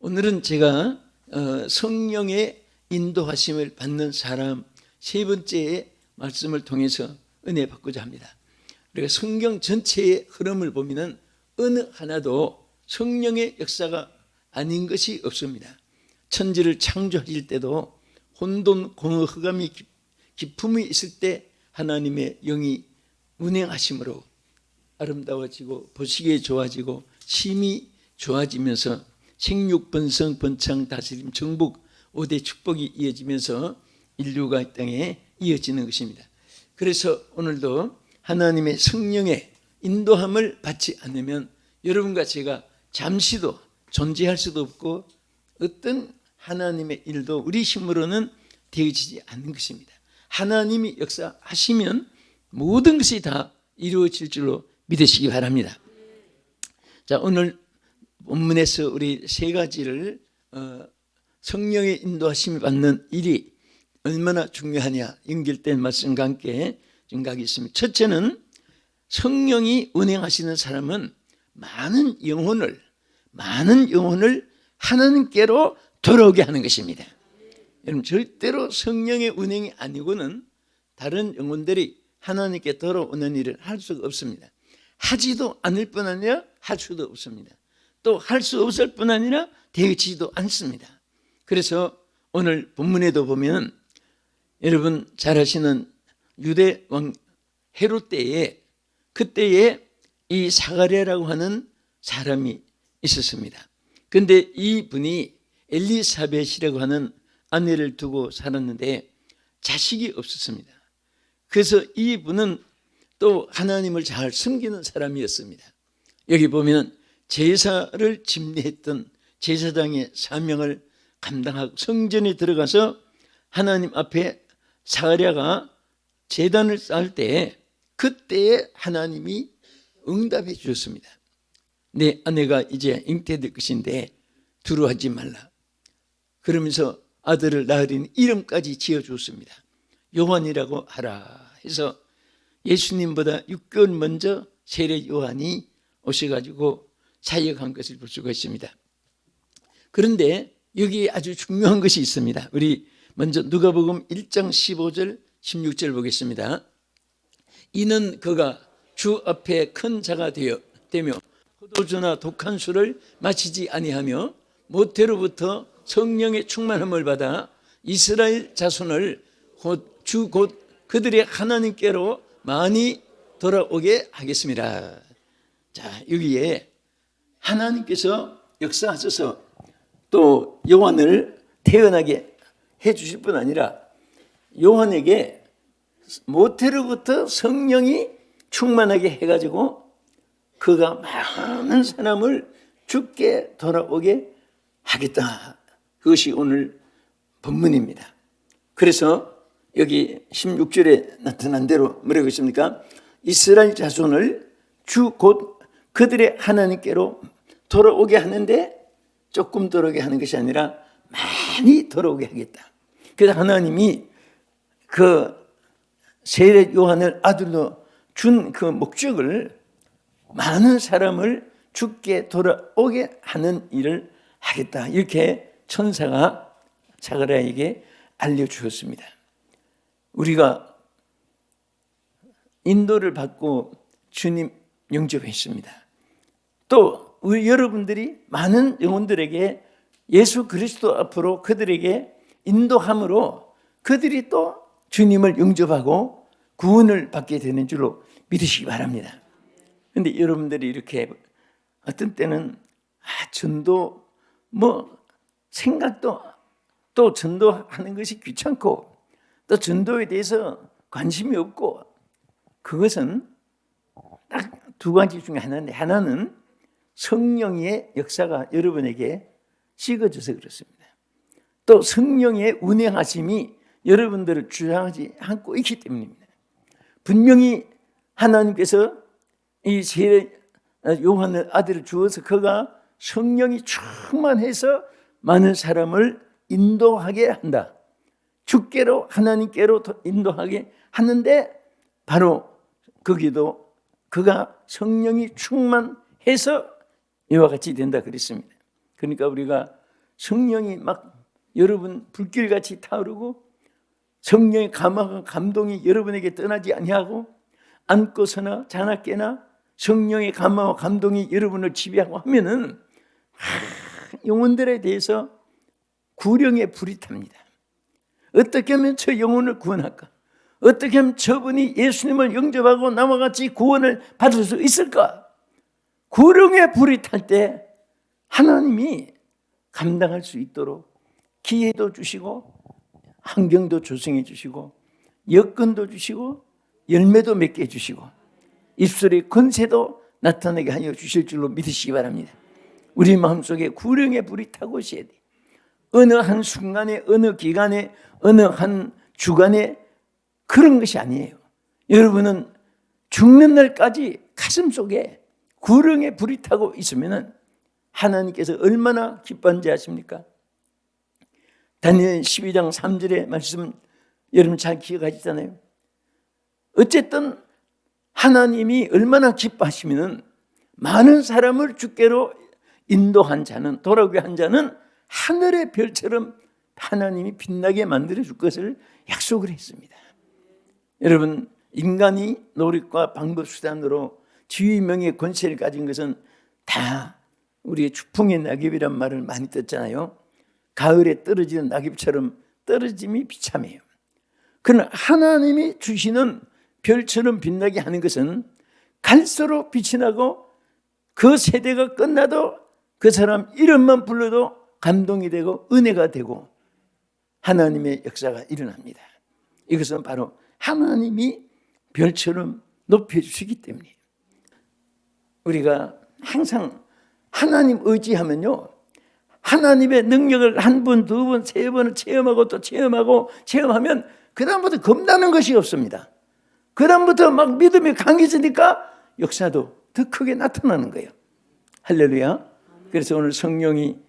오늘은 제가 성령의 인도하심을 받는 사람 세 번째 말씀을 통해서 은혜 받고자 합니다. 우리가 성경 전체의 흐름을 보면 어느 하나도 성령의 역사가 아닌 것이 없습니다. 천지를 창조하실 때도 혼돈, 공허, 흑암이 기품이 있을 때 하나님의 영이 운행하심으로 아름다워지고 보시기에 좋아지고 심히 좋아지면서 생육, 번성, 번창, 다스림, 정복 5대 축복이 이어지면서 인류가 이 땅에 이어지는 것입니다. 그래서 오늘도 하나님의 성령의 인도함을 받지 않으면 여러분과 제가 잠시도 존재할 수도 없고 어떤 하나님의 일도 우리 힘으로는 되어지지 않는 것입니다. 하나님이 역사하시면 모든 것이 다 이루어질 줄로 믿으시기 바랍니다. 자, 오늘 본문에서 우리 세 가지를 성령의 인도하심을 받는 일이 얼마나 중요하냐 연결된 말씀과 함께 증가하겠습니다. 첫째는 성령이 운행하시는 사람은 많은 영혼을 하나님께로 돌아오게 하는 것입니다. 여러분, 절대로 성령의 운행이 아니고는 다른 영혼들이 하나님께 돌아오는 일을 할 수가 없습니다. 하지도 않을 뿐 아니라 할 수도 없습니다. 또 할 수 없을 뿐 아니라 되지도 않습니다. 그래서 오늘 본문에도 보면 여러분 잘 아시는 유대 왕 헤롯 때에 그때에 이 사가랴라고 하는 사람이 있었습니다. 그런데 이분이 엘리사벳이라고 하는 아내를 두고 살았는데 자식이 없었습니다. 그래서 이분은 또 하나님을 잘 섬기는 사람이었습니다. 여기 보면 제사를 집례했던 제사장의 사명을 감당하고 성전에 들어가서 하나님 앞에 사가랴가 제단을 쌓을 때 그때에 하나님이 응답해 주셨습니다. 내 아내가 이제 잉태될 것인데 두려워하지 말라. 그러면서 아들을 낳으리니 이름까지 지어줬습니다. 요한이라고 하라 해서 예수님보다 6개월 먼저 세례 요한이 오셔가지고 사역한 것을 볼 수가 있습니다. 그런데 여기에 아주 중요한 것이 있습니다. 우리 먼저 누가복음 1장 15절 16절 보겠습니다. 이는 그가 주 앞에 큰 자가 되며 포도주나 독한 술을 마시지 아니하며 모태로부터 성령의 충만함을 받아 이스라엘 자손을 곧 그들의 하나님께로 많이 돌아오게 하겠습니다. 자, 여기에 하나님께서 역사하셔서 또 요한을 태어나게 해주실 뿐 아니라 요한에게 모태로부터 성령이 충만하게 해가지고 그가 많은 사람을 죽게 돌아오게 하겠다. 그것이 오늘 본문입니다. 그래서 여기 16절에 나타난 대로 뭐라고 있습니까? 이스라엘 자손을 주 곧 그들의 하나님께로 돌아오게 하는데 조금 돌아오게 하는 것이 아니라 많이 돌아오게 하겠다. 그래서 하나님이 그 세례 요한을 아들로 준 그 목적을 많은 사람을 죽게 돌아오게 하는 일을 하겠다. 이렇게 천사가 사가랴에게 알려주었습니다. 우리가 인도를 받고 주님 영접했습니다. 또 우리 여러분들이 많은 영혼들에게 예수 그리스도 앞으로 그들에게 인도함으로 그들이 또 주님을 영접하고 구원을 받게 되는 줄로 믿으시기 바랍니다. 그런데 여러분들이 이렇게 어떤 때는 전도 생각도 또 전도하는 것이 귀찮고 또 전도에 대해서 관심이 없고 그것은 딱 두 가지 중에 하나인데 하나는 성령의 역사가 여러분에게 식어져서 그렇습니다. 또 성령의 운행하심이 여러분들을 주장하지 않고 있기 때문입니다. 분명히 하나님께서 이 세례 요한의 아들을 주어서 그가 성령이 충만해서 많은 사람을 인도하게 한다. 주께로 하나님께로 인도하게 하는데 바로 거기도 그가 성령이 충만해서 이와 같이 된다 그랬습니다. 그러니까 우리가 성령이 막 여러분 불길같이 타오르고 성령의 감화가 감동이 여러분에게 떠나지 아니하고 앉고서나 자나 깨나 성령의 감화와 감동이 여러분을 지배하고 하면은 영혼들에 대해서 구령의 불이 탑니다. 어떻게 하면 저 영혼을 구원할까? 어떻게 하면 저분이 예수님을 영접하고 나와 같이 구원을 받을 수 있을까? 구령의 불이 탈 때 하나님이 감당할 수 있도록 기회도 주시고 환경도 조성해 주시고 여건도 주시고 열매도 맺게 해주시고 입술의 권세도 나타나게 하여 주실 줄로 믿으시기 바랍니다. 우리 마음속에 구령의 불이 타고 있어야 돼. 어느 한 순간에, 어느 기간에, 어느 한 주간에 그런 것이 아니에요. 여러분은 죽는 날까지 가슴 속에 구령의 불이 타고 있으면 하나님께서 얼마나 기뻐한지 아십니까? 다니엘 12장 3절의 말씀 여러분 잘 기억하시잖아요. 어쨌든 하나님이 얼마나 기뻐하시면 많은 사람을 주께로 인도한 자는, 돌아오게 한 자는 하늘의 별처럼 하나님이 빛나게 만들어 줄 것을 약속을 했습니다. 여러분, 인간이 노력과 방법 수단으로 지위, 명예, 권세를 가진 것은 다 우리의 추풍의 낙엽이란 말을 많이 듣잖아요. 가을에 떨어지는 낙엽처럼 떨어짐이 비참해요. 그러나 하나님이 주시는 별처럼 빛나게 하는 것은 갈수록 빛이 나고 그 세대가 끝나도 그 사람 이름만 불러도 감동이 되고 은혜가 되고 하나님의 역사가 일어납니다. 이것은 바로 하나님이 별처럼 높여주시기 때문이에요. 우리가 항상 하나님 의지하면요, 하나님의 능력을 한 번, 두 번, 세 번을 체험하고 또 체험하면 그 다음부터 겁나는 것이 없습니다. 그 다음부터 막 믿음이 강해지니까 역사도 더 크게 나타나는 거예요. 할렐루야. 그래서 오늘 성령이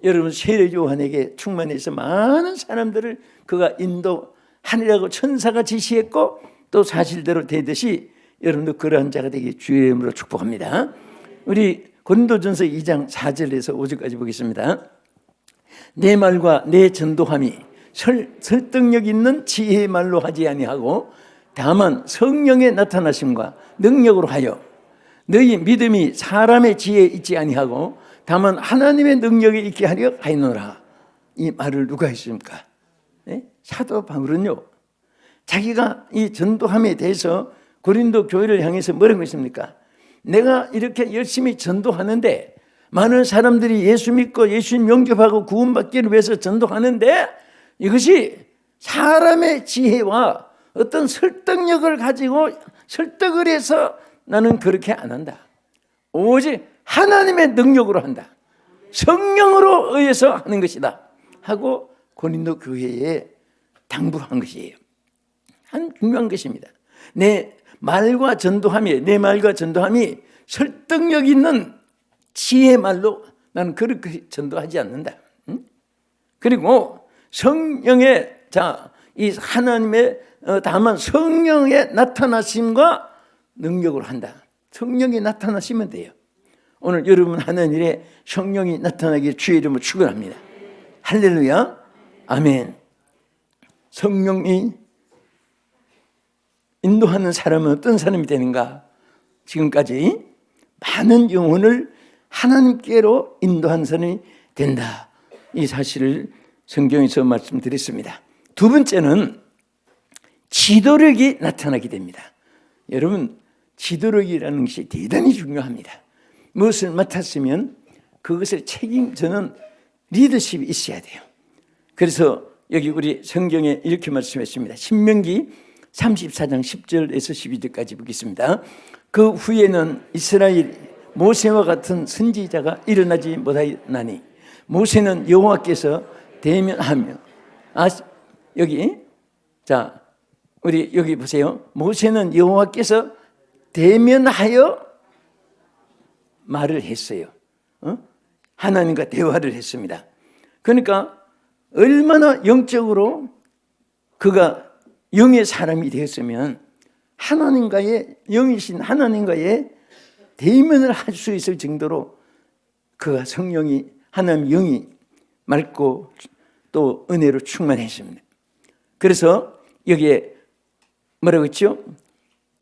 여러분 세례 요한에게 충만해서 많은 사람들을 그가 인도하느라고 천사가 지시했고 또 사실대로 되듯이 여러분도 그러한 자가 되기 주의 이름으로 축복합니다. 우리 고린도전서 2장 4절에서 5절까지 보겠습니다. 내 말과 내 전도함이 설득력 있는 지혜의 말로 하지 아니하고 다만 성령의 나타나심과 능력으로 하여 너희 믿음이 사람의 지혜에 있지 아니하고 다만 하나님의 능력에 있게 하려 하노라. 이 말을 누가 했습니까? 네? 사도 바울은요, 자기가 이 전도함에 대해서 고린도 교회를 향해서 뭐라고 했습니까? 내가 이렇게 열심히 전도하는데 많은 사람들이 예수 믿고 예수님 영접하고 구원받기를 위해서 전도하는데 이것이 사람의 지혜와 어떤 설득력을 가지고 설득을 해서 나는 그렇게 안 한다. 오직 하나님의 능력으로 한다. 성령으로 의해서 하는 것이다 하고 고린도 교회에 당부한 것이에요. 한 중요한 것입니다. 내 말과 전도함이 설득력 있는 지혜의 말로 나는 그렇게 전도하지 않는다. 그리고 성령의 이 하나님의 다만 성령의 나타나심과 능력으로 한다. 성령이 나타나시면 돼요. 오늘 여러분 하는 일에 성령이 나타나기를 주의 이름으로 축원합니다. 할렐루야. 아멘. 성령이 인도하는 사람은 어떤 사람이 되는가? 지금까지 많은 영혼을 하나님께로 인도한 사람이 된다. 이 사실을 성경에서 말씀드렸습니다. 두 번째는 지도력이 나타나게 됩니다. 여러분, 지도력이라는 것이 대단히 중요합니다. 무엇을 맡았으면 그것을 책임져는 리더십이 있어야 돼요. 그래서 여기 우리 성경에 이렇게 말씀했습니다. 신명기 34장 10절에서 12절까지 보겠습니다. 그 후에는 이스라엘 모세와 같은 선지자가 일어나지 못하나니 모세는 여호와께서 대면하며 우리 여기 보세요. 모세는 여호와께서 대면하여 말을 했어요. 하나님과 대화를 했습니다. 그러니까 얼마나 영적으로 그가 영의 사람이 되었으면 하나님과의 영이신 하나님과의 대면을 할 수 있을 정도로 그가 성령이 하나님 영이 맑고 또 은혜로 충만했습니다. 그래서 여기에 뭐라고 했죠?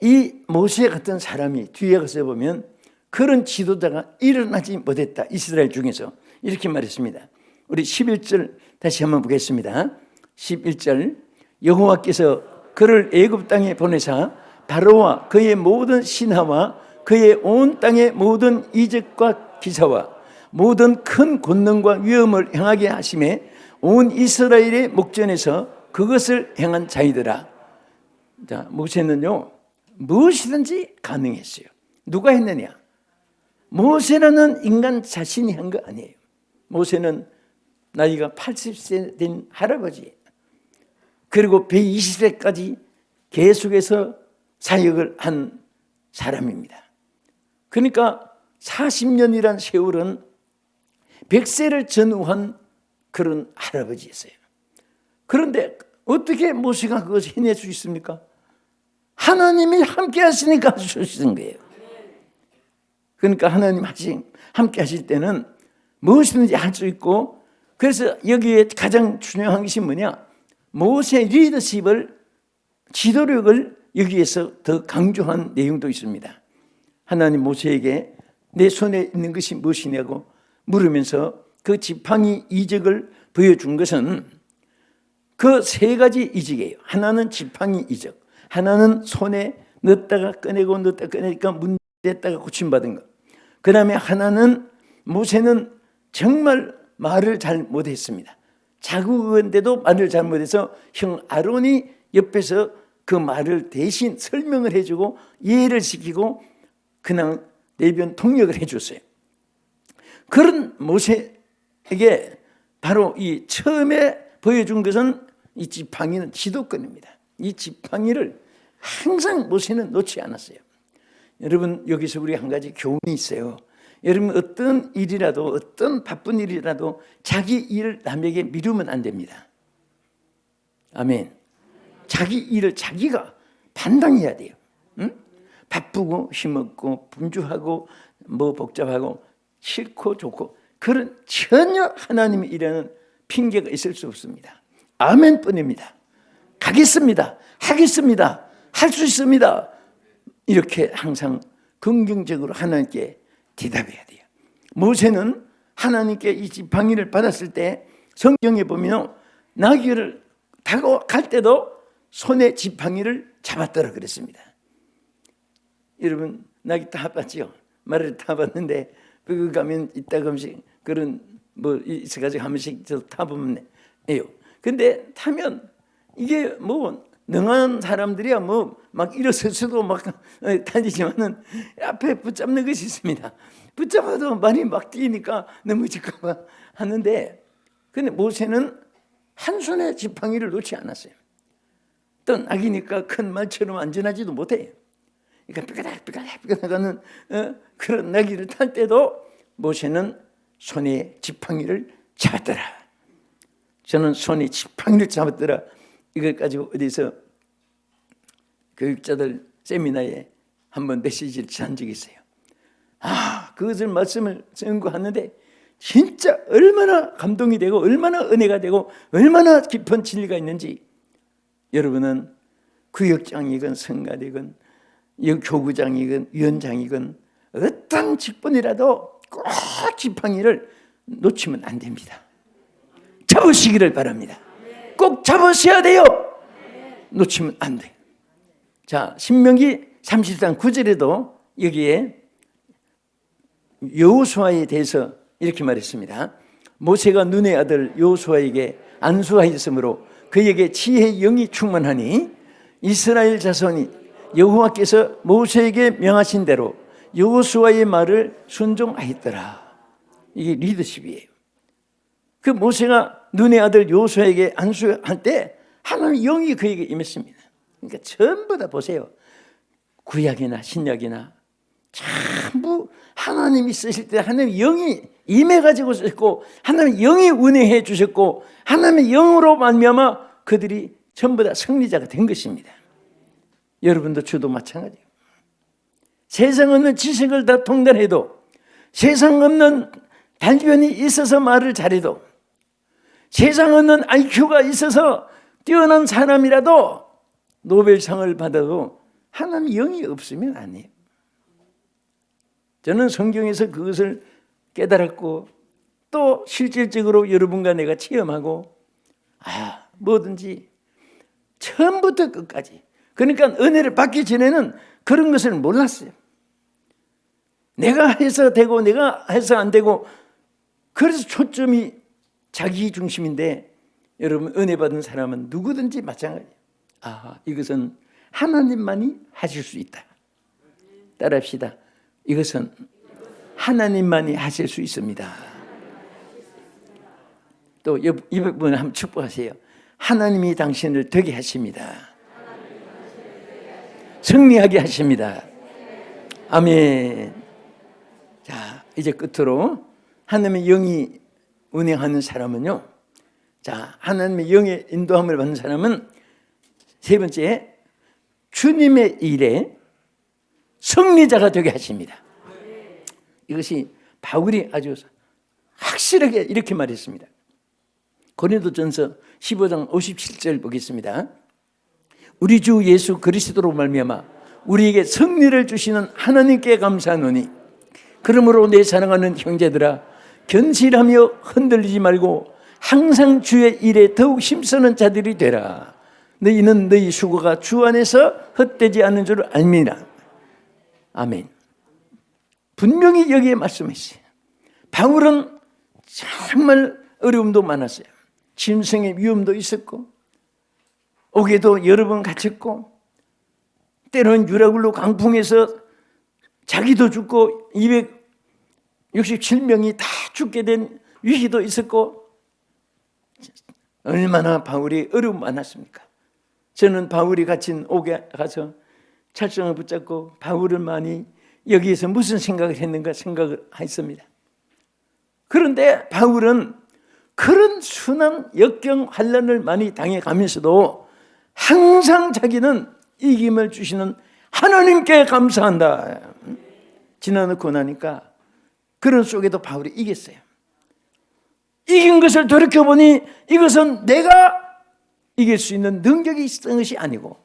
이 모세 같은 사람이 뒤에 가서 보면 그런 지도자가 일어나지 못했다. 이스라엘 중에서 이렇게 말했습니다. 우리 11절 다시 한번 보겠습니다. 11절 여호와께서 그를 애굽 땅에 보내사 바로와 그의 모든 신하와 그의 온 땅의 모든 이적과 기사와 모든 큰 권능과 위엄을 행하게 하심에 온 이스라엘의 목전에서 그것을 행한 자이더라. 자, 모세는요 무엇이든지 가능했어요. 누가 했느냐? 모세라는 인간 자신이 한 거 아니에요. 모세는 나이가 80세 된 할아버지, 그리고 120세까지 계속해서 사역을 한 사람입니다. 그러니까 40년이란 세월은 100세를 전후한 그런 할아버지였어요. 그런데 어떻게 모세가 그것을 해낼 수 있습니까? 하나님이 함께 하시니까 할 수 있는 거예요. 그러니까 하나님 함께 하실 때는 무엇이든지 할 수 있고, 그래서 여기에 가장 중요한 것이 뭐냐? 모세 리더십을, 지도력을 여기에서 더 강조한 내용도 있습니다. 하나님 모세에게 내 손에 있는 것이 무엇이냐고 물으면서 그 지팡이 이적을 보여준 것은 그 세 가지 이적이에요. 하나는 지팡이 이적, 하나는 손에 넣었다가 꺼내고 넣었다가 꺼내니까 문댔다가 고침받은 것. 그 다음에 하나는 모세는 정말 말을 잘 못했습니다. 자국인데도 말을 잘 못해서 형 아론이 옆에서 그 말을 대신 설명을 해주고 이해를 시키고 그냥 내변 통역을 해줬어요. 그런 모세에게 바로 이 처음에 보여준 것은 이 지팡이는 지도권입니다. 이 지팡이를 항상 모세는 놓지 않았어요. 여러분, 여기서 우리 한 가지 교훈이 있어요. 여러분, 어떤 일이라도, 어떤 바쁜 일이라도 자기 일을 남에게 미루면 안 됩니다. 아멘. 자기 일을 자기가 판단해야 돼요. 응? 바쁘고 힘없고 분주하고 뭐 복잡하고 싫고 좋고 그런 전혀 하나님의 일에는 핑계가 있을 수 없습니다. 아멘뿐입니다. 가겠습니다. 하겠습니다. 할 수 있습니다. 이렇게 항상 긍정적으로 하나님께 대답해야 돼요. 모세는 하나님께 이 지팡이를 받았을 때 성경에 보면 나귀를 타고 갈 때도 손에 지팡이를 잡았더라 그랬습니다. 여러분, 나귀 타봤죠? 말을 타봤는데 그 가면 이따가 음식 그런 뭐 있어가지고 한 번씩 타보면 해요. 근데 타면 이게 뭐 능한 사람들이야 뭐 막 일어서서도 막 다니지만은 앞에 붙잡는 것이 있습니다. 붙잡아도 많이 막 뛰니까 넘어질까봐 하는데, 근데 모세는 한 손에 지팡이를 놓지 않았어요. 또 낙이니까 큰 말처럼 안전하지도 못해요. 그러니까 삐까닥 가는 그런 나귀를 탈 때도 모세는 손에 지팡이를 잡았더라. 저는 손에 지팡이를 잡았더라. 이걸 가지고 어디서 교육자들 세미나에 한번 메시지를 한 적이 있어요. 그것을 말씀을 연구하는데 진짜 얼마나 감동이 되고 얼마나 은혜가 되고 얼마나 깊은 진리가 있는지, 여러분은 구역장이건 성가대건 교구장이건 위원장이건 어떤 직분이라도 꼭 지팡이를 놓치면 안 됩니다. 잡으시기를 바랍니다. 꼭 잡으셔야 돼요. 놓치면 안 돼요. 자, 신명기 30장 9절에도 여기에 여호수아에 대해서 이렇게 말했습니다. 모세가 눈의 아들 여호수아에게 안수하였으므로 그에게 지혜의 영이 충만하니 이스라엘 자손이 여호와께서 모세에게 명하신 대로 여호수아의 말을 순종하였더라. 이게 리더십이에요. 그 모세가 눈의 아들 여호수아에게 안수할 때 하나님의 영이 그에게 임했습니다. 그러니까 전부 다 보세요. 구약이나 신약이나 전부 하나님이 쓰실 때 하나님의 영이 임해가지고 쓰셨고 하나님의 영이 운행해 주셨고 하나님의 영으로 말미암아 그들이 전부 다 승리자가 된 것입니다. 여러분도 저도 마찬가지예요. 세상 없는 지식을 다 통달해도, 세상 없는 달변이 있어서 말을 잘해도 세상 얻는 IQ가 있어서 뛰어난 사람이라도 노벨상을 받아도 하나님 영이 없으면 안 해요. 저는 성경에서 그것을 깨달았고 또 실질적으로 여러분과 내가 체험하고 뭐든지 처음부터 끝까지, 그러니까 은혜를 받기 전에는 그런 것을 몰랐어요. 내가 해서 되고 내가 해서 안 되고, 그래서 초점이 자기 중심인데, 여러분 은혜 받은 사람은 누구든지 마찬가지예요. 이것은 하나님만이 하실 수 있다. 따라합시다. 이것은 하나님만이 하실 수 있습니다. 또 이분 한번 축복하세요. 하나님이 당신을 되게 하십니다. 승리하게 하십니다. 아멘. 자, 이제 끝으로 하나님의 영이 운행하는 사람은요, 자, 하나님의 영의 인도함을 받는 사람은 세 번째, 주님의 일에 승리자가 되게 하십니다. 이것이 바울이 아주 확실하게 이렇게 말했습니다. 고린도전서 15장 57절 보겠습니다. 우리 주 예수 그리스도로 말미암아 우리에게 승리를 주시는 하나님께 감사하노니, 그러므로 내 사랑하는 형제들아, 견실하며 흔들리지 말고 항상 주의 일에 더욱 힘쓰는 자들이 되라. 너희는 너희 수고가 주 안에서 헛되지 않는 줄 알미라. 아멘. 분명히 여기에 말씀했어요. 바울은 정말 어려움도 많았어요. 짐승의 위험도 있었고, 옥에도 여러 번 갇혔고, 때로는 유라굴로 강풍에서 자기도 죽고 267명이 다 죽게 된 위기도 있었고, 얼마나 바울이 어려움 많았습니까? 저는 바울이 갇힌 옥에 가서 찰성을 붙잡고 바울을 많이 여기에서 무슨 생각을 했는가 생각을 했습니다. 그런데 바울은 그런 순한 역경 환난을 많이 당해가면서도 항상 자기는 이김을 주시는 하나님께 감사한다. 지나놓고 나니까 그런 속에도 바울이 이겼어요. 이긴 것을 돌이켜보니 이것은 내가 이길 수 있는 능력이 있었던 것이 아니고,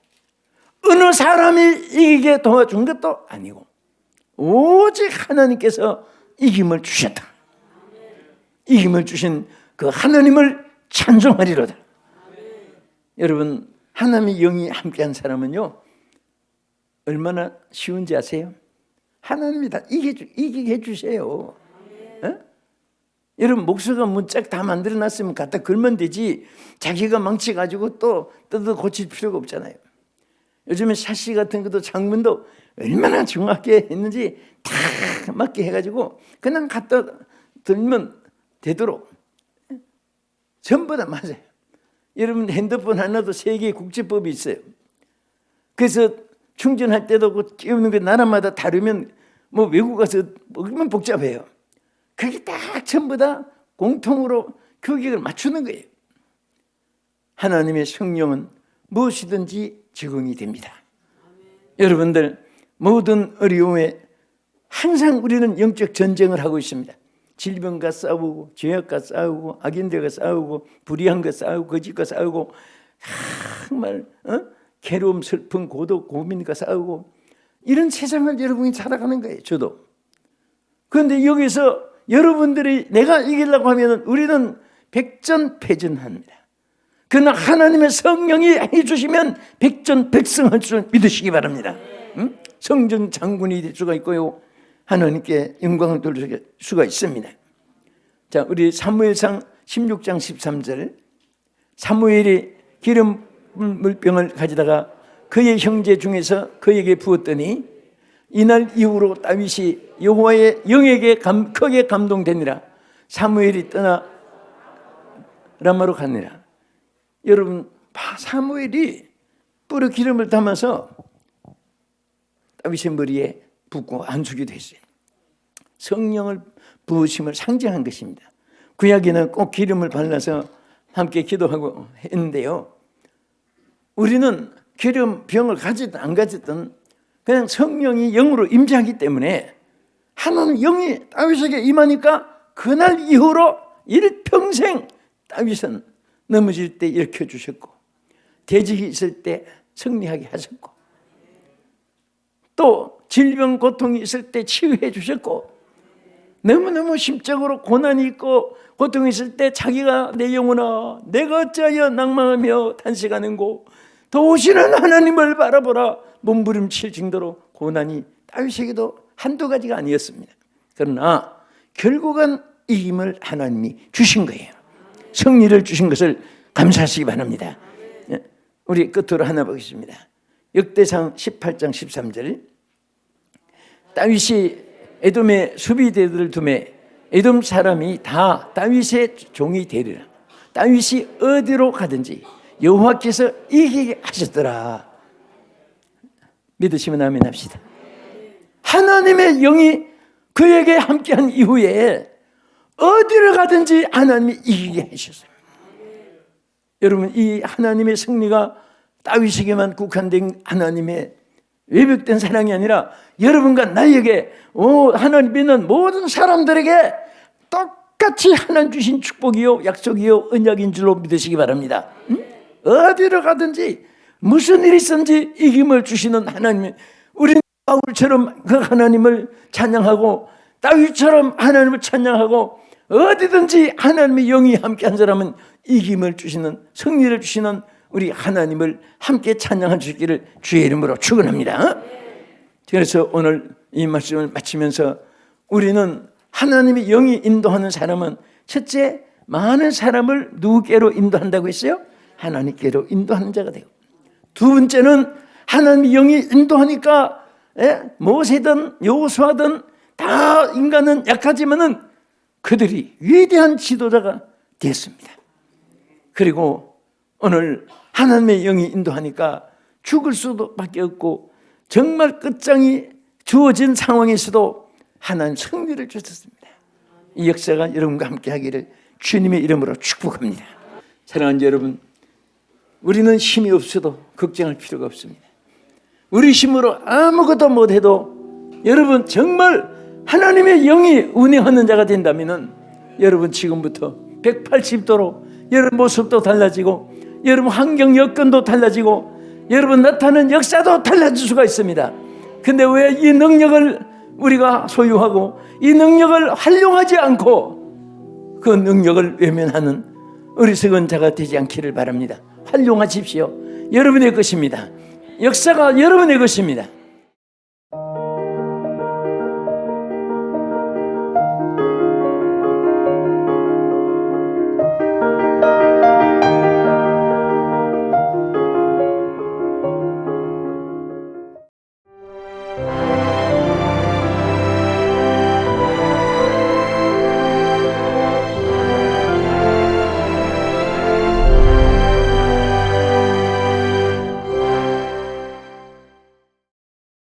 어느 사람이 이기게 도와준 것도 아니고, 오직 하나님께서 이김을 주셨다. 이김을 주신 그 하나님을 찬송하리로다. 여러분, 하나님의 영이 함께한 사람은요, 얼마나 쉬운지 아세요? 하나님이 다 이기게 해주세요. 여러분, 목수가 문짝 다 만들어놨으면 갖다 걸면 되지, 자기가 망치가지고 또 뜯어 고칠 필요가 없잖아요. 요즘에 샤시 같은 것도 창문도 얼마나 정확하게 했는지 다 맞게 해가지고 그냥 갖다 들면 되도록 전부 다 맞아요. 여러분, 핸드폰 하나도 세계 국제법이 있어요. 그래서 충전할 때도 끼우는 게 나라마다 다르면 뭐 외국 가서 얼마나 복잡해요. 그게 딱 전부 다 공통으로 규격을 맞추는 거예요. 하나님의 성령은 무엇이든지 적응이 됩니다. 여러분들, 모든 어려움에 항상 우리는 영적 전쟁을 하고 있습니다. 질병과 싸우고, 죄악과 싸우고, 악인들과 싸우고, 불의함과 싸우고, 거짓과 싸우고, 정말 괴로움, 슬픔, 고독, 고민과 싸우고, 이런 세상을 여러분이 살아가는 거예요. 저도. 그런데 여기서 여러분들이 내가 이기려고 하면 우리는 백전패전합니다. 그러나 하나님의 성령이 해주시면 백전백승할 줄 믿으시기 바랍니다. 성전 장군이 될 수가 있고요, 하나님께 영광을 돌릴 수가 있습니다. 자, 우리 사무엘상 16장 13절, 사무엘이 기름 물병을 가져다가 그의 형제 중에서 그에게 부었더니 이날 이후로 다윗이 여호와의 영에게 크게 감동되니라. 사무엘이 떠나 라마로 가니라. 여러분, 사무엘이 뿔에 기름을 담아서 다윗의 머리에 붓고 안수기도 했어요. 성령을 부으심을 상징한 것입니다. 구약에는 꼭 기름을 발라서 함께 기도하고 했는데요, 우리는 기름 병을 가지든 안 가지든 그냥 성령이 영으로 임재하기 때문에 하나님 영이 다윗에게 임하니까 그날 이후로 일평생 다윗은 넘어질 때 일으켜 주셨고, 대적이 있을 때 승리하게 하셨고, 또 질병 고통이 있을 때 치유해 주셨고, 너무너무 심적으로 고난이 있고 고통이 있을 때 자기가 내 영혼아 내가 어찌하여 낭망하며 탄식하는고 도우시는 하나님을 바라보라 몸부림칠 정도로 고난이 다윗에게도 한두 가지가 아니었습니다. 그러나 결국은 이김을 하나님이 주신 거예요. 승리를 주신 것을 감사하시기 바랍니다. 우리 끝으로 하나 보겠습니다. 역대상 18장 13절. 다윗이 에돔의 수비대들을 두매 에돔 사람이 다 다윗의 종이 되리라. 다윗이 어디로 가든지 여호와께서 이기게 하셨더라. 믿으시면 아멘 합시다. 하나님의 영이 그에게 함께한 이후에 어디를 가든지 하나님이 이기게 하셨어요. 여러분, 이 하나님의 승리가 다윗에게만 국한된 하나님의 외벽된 사랑이 아니라 여러분과 나에게 하나님 믿는 모든 사람들에게 똑같이 하나님 주신 축복이요 약속이요 언약인 줄로 믿으시기 바랍니다. 어디로 가든지 무슨 일이 있든지 이김을 주시는 하나님, 우리는 바울처럼 그 하나님을 찬양하고 다윗처럼 하나님을 찬양하고 어디든지 하나님의 영이 함께한 사람은 이김을 주시는, 승리를 주시는 우리 하나님을 함께 찬양할 수 있기를 주의 이름으로 축원합니다. 그래서 오늘 이 말씀을 마치면서 우리는 하나님의 영이 인도하는 사람은 첫째, 많은 사람을 누구께로 인도한다고 했어요? 하나님께로 인도하는 자가 되고, 두 번째는 하나님의 영이 인도하니까 모세든 여호수아든 다 인간은 약하지만은 그들이 위대한 지도자가 됐습니다. 그리고 오늘 하나님의 영이 인도하니까 죽을 수밖에 없고 정말 끝장이 주어진 상황에서도 하나님 승리를 주셨습니다. 이 역사가 여러분과 함께 하기를 주님의 이름으로 축복합니다. 사랑하는 여러분, 우리는 힘이 없어도 걱정할 필요가 없습니다. 우리 힘으로 아무것도 못해도 여러분 정말 하나님의 영이 운행하는 자가 된다면 여러분 지금부터 180도로 여러분 모습도 달라지고 여러분 환경 여건도 달라지고 여러분 나타나는 역사도 달라질 수가 있습니다. 근데 왜 이 능력을 우리가 소유하고 이 능력을 활용하지 않고 그 능력을 외면하는 어리석은 자가 되지 않기를 바랍니다. 활용하십시오. 여러분의 것입니다. 역사가 여러분의 것입니다.